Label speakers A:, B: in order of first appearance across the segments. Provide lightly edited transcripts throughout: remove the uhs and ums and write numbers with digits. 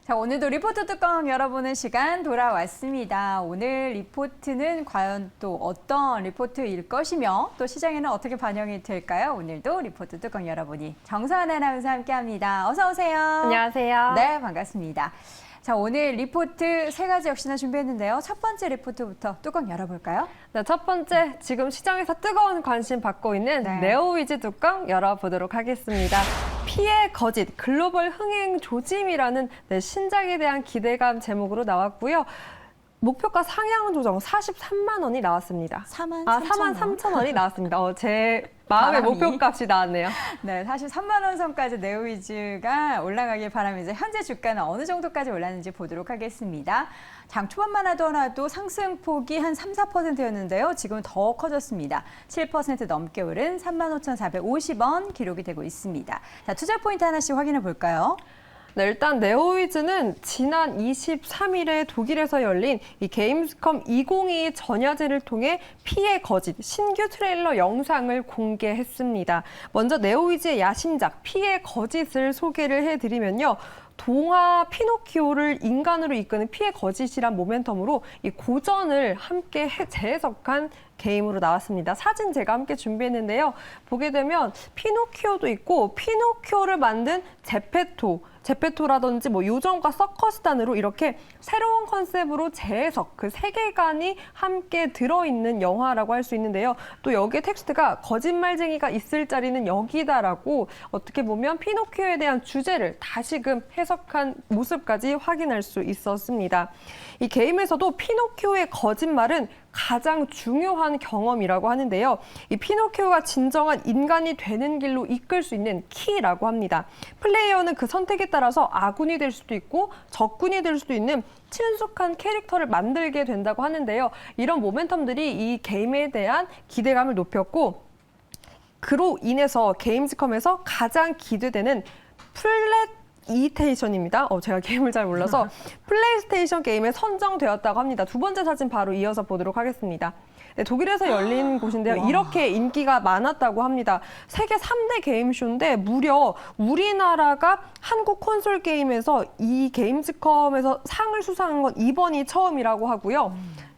A: 자, 오늘도 리포트 뚜껑 열어보는 시간 돌아왔습니다. 오늘 리포트는 과연 또 어떤 리포트일 것이며 또 시장에는 어떻게 반영이 될까요? 오늘도 리포트 뚜껑 열어보니 정서연 아나운서 함께합니다. 어서 오세요.
B: 안녕하세요.
A: 네, 반갑습니다. 자, 오늘 리포트 세 가지 역시나 준비했는데요. 첫 번째 리포트부터 뚜껑 열어볼까요?
B: 네, 첫 번째, 지금 시장에서 뜨거운 관심 받고 있는 네오위즈 뚜껑 열어보도록 하겠습니다. 피해 거짓, 글로벌 흥행 조짐이라는 신작에 대한 기대감 제목으로 나왔고요. 목표가 상향 조정 43만 원이 나왔습니다.
A: 4만
B: 3천 원이 나왔습니다. 제 마음의 목표값이 나왔네요.
A: 네, 사실 3만 원 선까지 네오위즈가 올라가길 바라면서 현재 주가는 어느 정도까지 올랐는지 보도록 하겠습니다. 장 초반만 하더라도 상승폭이 한 3, 4%였는데요. 지금은 더 커졌습니다. 7% 넘게 오른 35,450원 기록이 되고 있습니다. 자, 투자 포인트 하나씩 확인해 볼까요?
B: 네, 일단 네오위즈는 지난 23일에 독일에서 열린 이 게임스컴 2022 전야제를 통해 피해 거짓 신규 트레일러 영상을 공개했습니다. 먼저 네오위즈의 야심작 피해 거짓을 소개를 해드리면요. 동화 피노키오를 인간으로 이끄는 피해 거짓이란 모멘텀으로 이 고전을 함께 재해석한 게임으로 나왔습니다. 사진 제가 함께 준비했는데요. 보게 되면 피노키오도 있고 피노키오를 만든 제페토라든지 뭐 요정과 서커스단으로 이렇게 새로운 컨셉으로 재해석, 그 세계관이 함께 들어있는 영화라고 할 수 있는데요. 또 여기에 텍스트가 거짓말쟁이가 있을 자리는 여기다라고 어떻게 보면 피노키오에 대한 주제를 다시금 해석한 모습까지 확인할 수 있었습니다. 이 게임에서도 피노키오의 거짓말은 가장 중요한 경험이라고 하는데요. 이 피노키오가 진정한 인간이 되는 길로 이끌 수 있는 키라고 합니다. 플레이어는 그 선택에 따라서 아군이 될 수도 있고 적군이 될 수도 있는 친숙한 캐릭터를 만들게 된다고 하는데요. 이런 모멘텀들이 이 게임에 대한 기대감을 높였고 그로 인해서 게임즈컴에서 가장 기대되는 플레이스테이션입니다. 제가 게임을 잘 몰라서 플레이스테이션 게임에 선정되었다고 합니다. 두 번째 사진 바로 이어서 보도록 하겠습니다. 네, 독일에서 열린 곳인데요. 이렇게 인기가 많았다고 합니다. 세계 3대 게임쇼인데 무려 우리나라가 한국 콘솔 게임에서 이 게임즈컴에서 상을 수상한 건 이번이 처음이라고 하고요.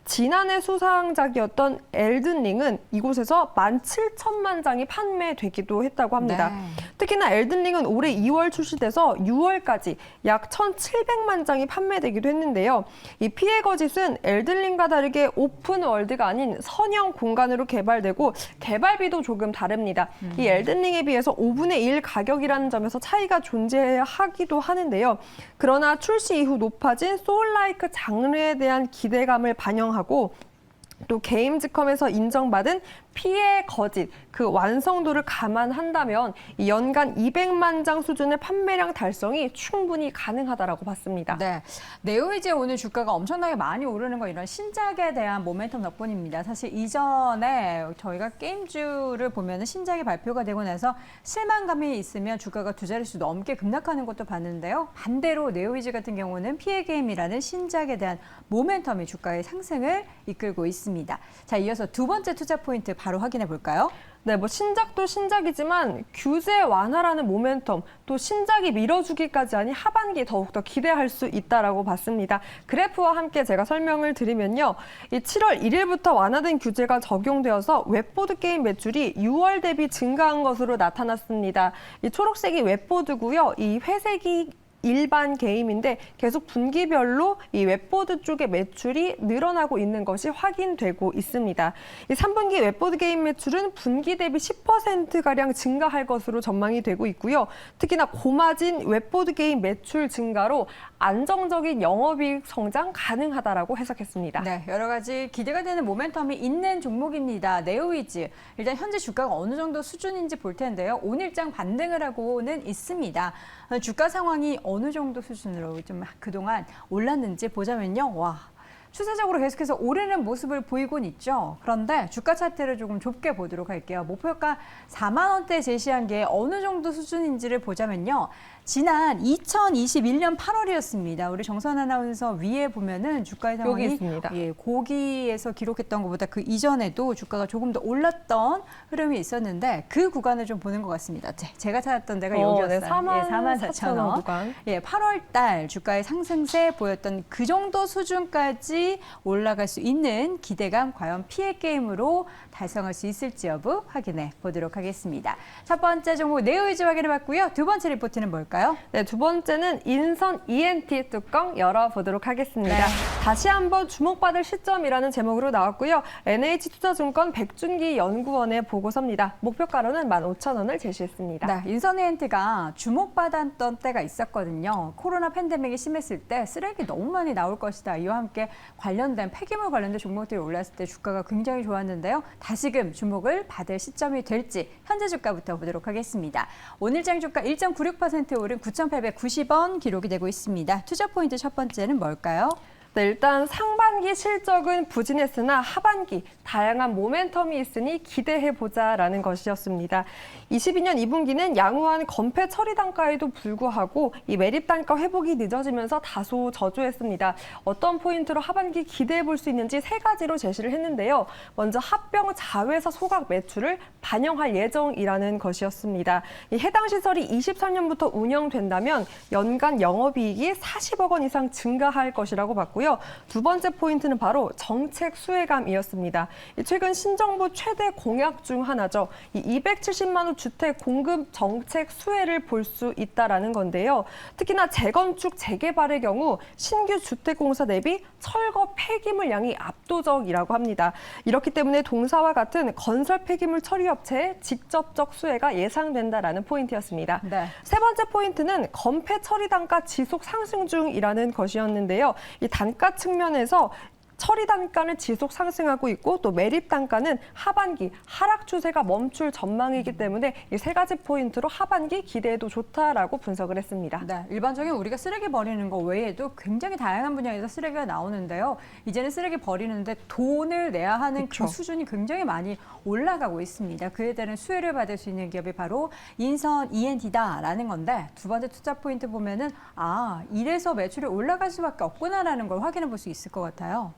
B: 지난해 수상작이었던 엘든링은 이곳에서 17,000만 장이 판매되기도 했다고 합니다.
A: 네.
B: 특히나 엘든링은 올해 2월 출시돼서 6월까지 약 1,700만 장이 판매되기도 했는데요. 이 피해 거짓은 엘든링과 다르게 오픈 월드가 아닌 선형 공간으로 개발되고 개발비도 조금 다릅니다. 이 엘든링에 비해서 5분의 1 가격이라는 점에서 차이가 존재하기도 하는데요. 그러나 출시 이후 높아진 소울라이크 장르에 대한 기대감을 반영하고 또 게임즈컴에서 인정받은 피해 거짓, 그 완성도를 감안한다면 이 연간 200만 장 수준의 판매량 달성이 충분히 가능하다라고 봤습니다.
A: 네, 네오위즈의 오늘 주가가 엄청나게 많이 오르는 건 이런 신작에 대한 모멘텀 덕분입니다. 사실 이전에 저희가 게임주를 보면 신작이 발표가 되고 나서 실망감이 있으면 주가가 두 자릿수 넘게 급락하는 것도 봤는데요. 반대로 네오위즈 같은 경우는 피해 게임이라는 신작에 대한 모멘텀이 주가의 상승을 이끌고 있습니다. 자, 이어서 두 번째 투자 포인트 바로 확인해 볼까요?
B: 네, 뭐 신작도 신작이지만 규제 완화라는 모멘텀, 또 신작이 밀어주기까지 하니 하반기에 더욱더 기대할 수 있다라고 봤습니다. 그래프와 함께 제가 설명을 드리면요. 이 7월 1일부터 완화된 규제가 적용되어서 웹보드 게임 매출이 6월 대비 증가한 것으로 나타났습니다. 이 초록색이 웹보드고요. 이 회색이 일반 게임인데 계속 분기별로 이 웹보드 쪽의 매출이 늘어나고 있는 것이 확인되고 있습니다. 이 3분기 웹보드 게임 매출은 분기 대비 10%가량 증가할 것으로 전망이 되고 있고요. 특히나 고마진 웹보드 게임 매출 증가로 안정적인 영업이익 성장 가능하다라고 해석했습니다.
A: 네, 여러 가지 기대가 되는 모멘텀이 있는 종목입니다. 네오위즈. 일단 현재 주가가 어느 정도 수준인지 볼 텐데요. 오늘장 반등을 하고는 있습니다. 주가 상황이 어느 정도 수준으로 좀 그동안 올랐는지 보자면요. 와, 추세적으로 계속해서 오르는 모습을 보이곤 있죠. 그런데 주가 차트를 조금 좁게 보도록 할게요. 목표가 4만 원대 제시한 게 어느 정도 수준인지를 보자면요. 지난 2021년 8월이었습니다. 우리 정선 아나운서 위에 보면은 주가의 상황이
B: 여기 있습니다.
A: 예, 고기에서 기록했던 것보다 그 이전에도 주가가 조금 더 올랐던 흐름이 있었는데 그 구간을 좀 보는 것 같습니다. 제가 찾았던 데가 여기였어요.
B: 네,
A: 44,000원
B: 구간.
A: 예, 8월 달 주가의 상승세 보였던 그 정도 수준까지 올라갈 수 있는 기대감 과연 피해 게임으로 달성할 수 있을지 여부 확인해 보도록 하겠습니다. 첫 번째 종목 내의지 확인해 봤고요. 두 번째 리포트는 뭘까요?
B: 네, 두 번째는 인선 ENT 뚜껑 열어보도록 하겠습니다.
A: 네.
B: 다시 한번 주목받을 시점이라는 제목으로 나왔고요. NH투자증권 백준기 연구원의 보고서입니다. 목표가로는 15,000원을 제시했습니다.
A: 네, 인선 ENT가 주목받았던 때가 있었거든요. 코로나 팬데믹이 심했을 때 쓰레기 너무 많이 나올 것이다. 이와 함께 관련된 폐기물 관련된 종목들이 올랐을 때 주가가 굉장히 좋았는데요. 다시금 주목을 받을 시점이 될지 현재 주가부터 보도록 하겠습니다. 오늘장 주가 1.96% 오른 9,890원 기록이 되고 있습니다. 투자 포인트 첫 번째는 뭘까요?
B: 네, 일단 상반기 실적은 부진했으나 하반기 다양한 모멘텀이 있으니 기대해보자라는 것이었습니다. 22년 2분기는 양호한 건폐 처리 단가에도 불구하고 이 매립 단가 회복이 늦어지면서 다소 저조했습니다. 어떤 포인트로 하반기 기대해볼 수 있는지 세 가지로 제시를 했는데요. 먼저 합병 자회사 소각 매출을 반영할 예정이라는 것이었습니다. 이 해당 시설이 23년부터 운영된다면 연간 영업이익이 40억 원 이상 증가할 것이라고 봤고요. 두 번째 포인트는 바로 정책 수혜감이었습니다. 최근 신정부 최대 공약 중 하나죠. 이 270만 호 주택 공급 정책 수혜를 볼 수 있다라는 건데요. 특히나 재건축 재개발의 경우 신규 주택공사 대비 철거 폐기물 양이 압도적이라고 합니다. 이렇기 때문에 동사와 같은 건설 폐기물 처리 업체의 직접적 수혜가 예상된다라는 포인트였습니다.
A: 네.
B: 세 번째 포인트는 건폐 처리 단가 지속 상승 중이라는 것이었는데요. 이 단가 측면에서 처리 단가는 지속 상승하고 있고 또 매립 단가는 하반기 하락 추세가 멈출 전망이기 때문에 이 세 가지 포인트로 하반기 기대해도 좋다라고 분석을 했습니다.
A: 네, 일반적인 우리가 쓰레기 버리는 거 외에도 굉장히 다양한 분야에서 쓰레기가 나오는데요. 이제는 쓰레기 버리는데 돈을 내야 하는
B: 그쵸.
A: 그 수준이 굉장히 많이 올라가고 있습니다. 그에 따른 수혜를 받을 수 있는 기업이 바로 인선 ENT다라는 건데 두 번째 투자 포인트 보면은 이래서 매출이 올라갈 수밖에 없구나라는 걸 확인해 볼 수 있을 것 같아요.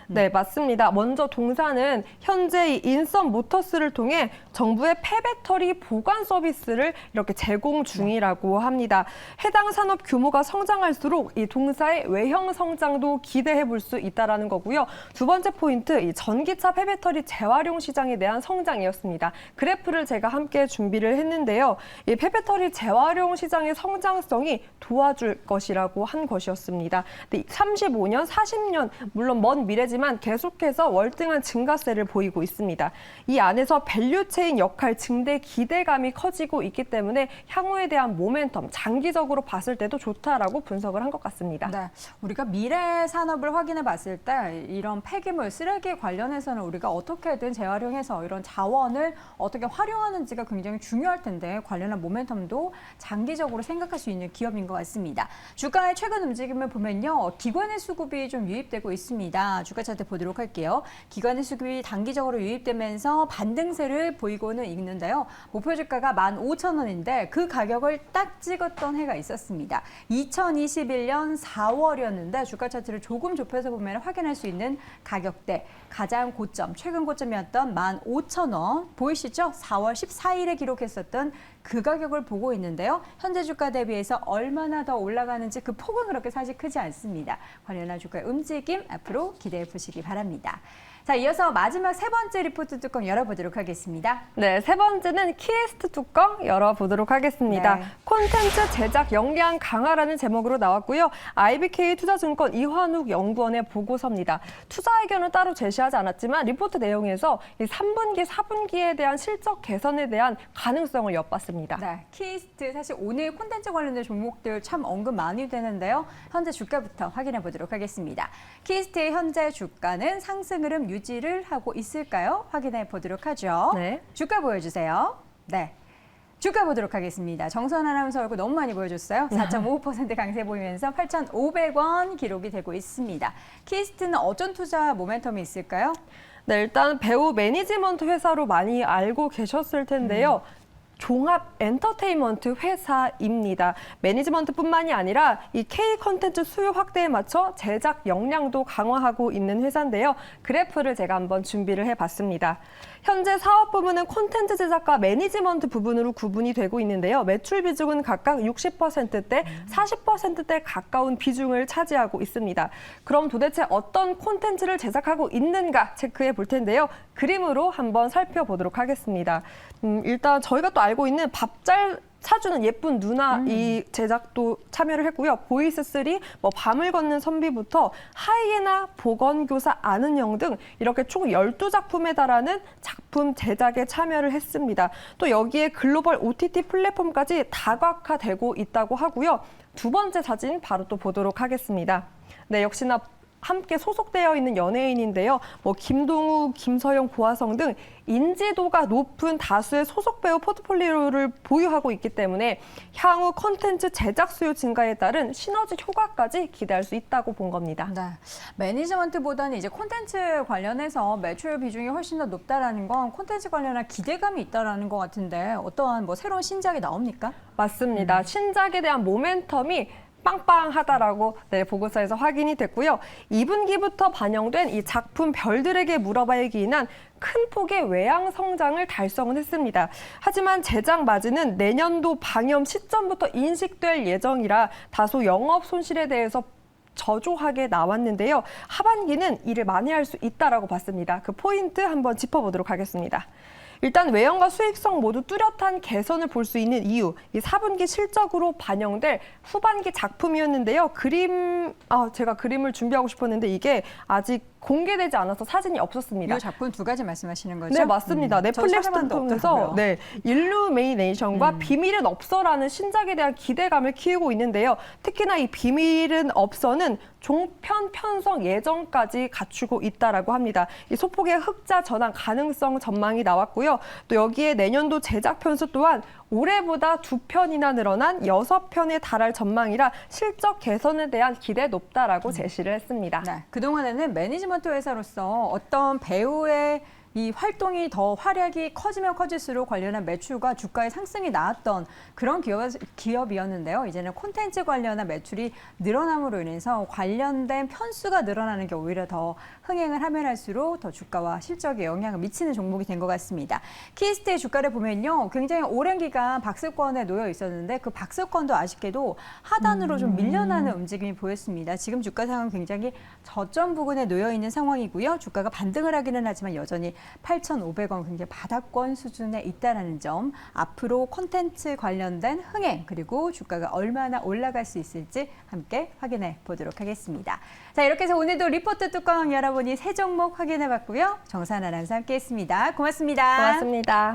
B: 네, 맞습니다. 먼저 동사는 현재 이 인선 모터스를 통해 정부의 폐배터리 보관 서비스를 이렇게 제공 중이라고 합니다. 해당 산업 규모가 성장할수록 이 동사의 외형 성장도 기대해 볼 수 있다라는 거고요. 두 번째 포인트, 이 전기차 폐배터리 재활용 시장에 대한 성장이었습니다. 그래프를 제가 함께 준비를 했는데요. 이 폐배터리 재활용 시장의 성장성이 도와줄 것이라고 한 것이었습니다. 35년, 40년, 물론 먼 미래지만 계속해서 월등한 증가세를 보이고 있습니다. 이 안에서 밸류체인 역할 증대 기대감이 커지고 있기 때문에 향후에 대한 모멘텀, 장기적으로 봤을 때도 좋다라고 분석을 한 것 같습니다.
A: 네, 우리가 미래 산업을 확인해 봤을 때 이런 폐기물, 쓰레기 관련해서는 우리가 어떻게든 재활용해서 이런 자원을 어떻게 활용하는지가 굉장히 중요할 텐데 관련한 모멘텀도 장기적으로 생각할 수 있는 기업인 것 같습니다. 주가의 최근 움직임을 보면요. 기관의 수급이 좀 유입되고 있습니다. 주가 차트 보도록 할게요. 기관의 수급이 단기적으로 유입되면서 반등세를 보이고는 있는데요. 목표 주가가 15,000원인데 그 가격을 딱 찍었던 해가 있었습니다. 2021년 4월이었는데 주가 차트를 조금 좁혀서 보면 확인할 수 있는 가격대 가장 고점, 최근 고점이었던 15,000원 보이시죠? 4월 14일에 기록했었던 그 가격을 보고 있는데요. 현재 주가 대비해서 얼마나 더 올라가는지 그 폭은 그렇게 사실 크지 않습니다. 관련한 주가의 움직임 앞으로 기대해 보시기 바랍니다. 자, 이어서 마지막 세 번째 리포트 뚜껑 열어보도록 하겠습니다.
B: 네, 세 번째는 키에스트 뚜껑 열어보도록 하겠습니다.
A: 네.
B: 콘텐츠 제작 역량 강화라는 제목으로 나왔고요. IBK 투자증권 이환욱 연구원의 보고서입니다. 투자 의견은 따로 제시하지 않았지만 리포트 내용에서 이 3분기, 4분기에 대한 실적 개선에 대한 가능성을 엿봤습니다.
A: 네, 키이스트 사실 오늘 콘텐츠 관련된 종목들 참 언급 많이 되는데요. 현재 주가부터 확인해 보도록 하겠습니다. 키이스트의 현재 주가는 상승 흐름 유지를 하고 있을까요? 확인해 보도록 하죠.
B: 네.
A: 주가 보여주세요. 네. 주가 보도록 하겠습니다. 정선 아나운서 얼굴 너무 많이 보여줬어요. 4.55% 강세 보이면서 8,500원 기록이 되고 있습니다. 키이스트는 어떤 투자 모멘텀이 있을까요?
B: 네, 일단 배우 매니지먼트 회사로 많이 알고 계셨을 텐데요. 종합 엔터테인먼트 회사입니다. 매니지먼트뿐만이 아니라 이 K 콘텐츠 수요 확대에 맞춰 제작 역량도 강화하고 있는 회사인데요. 그래프를 제가 한번 준비를 해봤습니다. 현재 사업 부문은 콘텐츠 제작과 매니지먼트 부분으로 구분이 되고 있는데요. 매출 비중은 각각 60%대, 40%대 가까운 비중을 차지하고 있습니다. 그럼 도대체 어떤 콘텐츠를 제작하고 있는가 체크해 볼 텐데요. 그림으로 한번 살펴보도록 하겠습니다. 일단 저희가 또 알고 있는 밥 잘 사주는 예쁜 누나 이 제작도 참여를 했고요. 보이스3, 뭐 밤을 걷는 선비부터 하이에나, 보건교사 아는 형 등 이렇게 총 12작품에 달하는 작품 제작에 참여를 했습니다. 또 여기에 글로벌 OTT 플랫폼까지 다각화되고 있다고 하고요. 두 번째 사진 바로 또 보도록 하겠습니다. 네, 역시나 함께 소속되어 있는 연예인인데요. 뭐 김동우, 김서영, 고화성 등 인지도가 높은 다수의 소속 배우 포트폴리오를 보유하고 있기 때문에 향후 콘텐츠 제작 수요 증가에 따른 시너지 효과까지 기대할 수 있다고 본 겁니다.
A: 네. 매니지먼트보다는 이제 콘텐츠 관련해서 매출 비중이 훨씬 더 높다라는 건 콘텐츠 관련한 기대감이 있다라는 것 같은데 어떠한 뭐 새로운 신작이 나옵니까?
B: 맞습니다. 신작에 대한 모멘텀이 빵빵하다라고 보고서에서 확인이 됐고요. 2분기부터 반영된 이 작품 별들에게 물어봐에 기인한 큰 폭의 외양 성장을 달성은 했습니다. 하지만 제작 마진은 내년도 방영 시점부터 인식될 예정이라 다소 영업 손실에 대해서 저조하게 나왔는데요. 하반기는 이를 만회할 수 있다라고 봤습니다. 그 포인트 한번 짚어보도록 하겠습니다. 일단 외형과 수익성 모두 뚜렷한 개선을 볼 수 있는 이유, 이 4분기 실적으로 반영될 후반기 작품이었는데요. 제가 그림을 준비하고 싶었는데 이게 아직 공개되지 않아서 사진이 없었습니다.
A: 이 작품 두 가지 말씀하시는 거죠?
B: 네, 맞습니다. 넷플릭스 통해서 일루미네이션과 비밀은 없어라는 신작에 대한 기대감을 키우고 있는데요. 특히나 이 비밀은 없어는 종편 편성 예정까지 갖추고 있다라고 합니다. 이 소폭의 흑자 전환 가능성 전망이 나왔고요. 또 여기에 내년도 제작 편수 또한 올해보다 2편이나 늘어난 6편에 달할 전망이라 실적 개선에 대한 기대 높다라고 제시를 했습니다.
A: 네, 그동안에는 매니지먼트 회사로서 어떤 배우의 이 활동이 더 활약이 커지면 커질수록 관련한 매출과 주가의 상승이 나왔던 그런 기업이었는데요. 이제는 콘텐츠 관련한 매출이 늘어남으로 인해서 관련된 편수가 늘어나는 게 오히려 더 흥행을 하면 할수록 더 주가와 실적에 영향을 미치는 종목이 된 것 같습니다. 키스트의 주가를 보면요. 굉장히 오랜 기간 박스권에 놓여 있었는데 그 박스권도 아쉽게도 하단으로 좀 밀려나는 움직임이 보였습니다. 지금 주가 상황은 굉장히 저점 부근에 놓여 있는 상황이고요. 주가가 반등을 하기는 하지만 여전히 8,500원 굉장히 바닥권 수준에 있다는 점, 앞으로 콘텐츠 관련된 흥행 그리고 주가가 얼마나 올라갈 수 있을지 함께 확인해 보도록 하겠습니다. 자, 이렇게 해서 오늘도 리포트 뚜껑 열어보니 세 종목 확인해 봤고요. 정선 아나운서 함께했습니다. 고맙습니다.
B: 고맙습니다.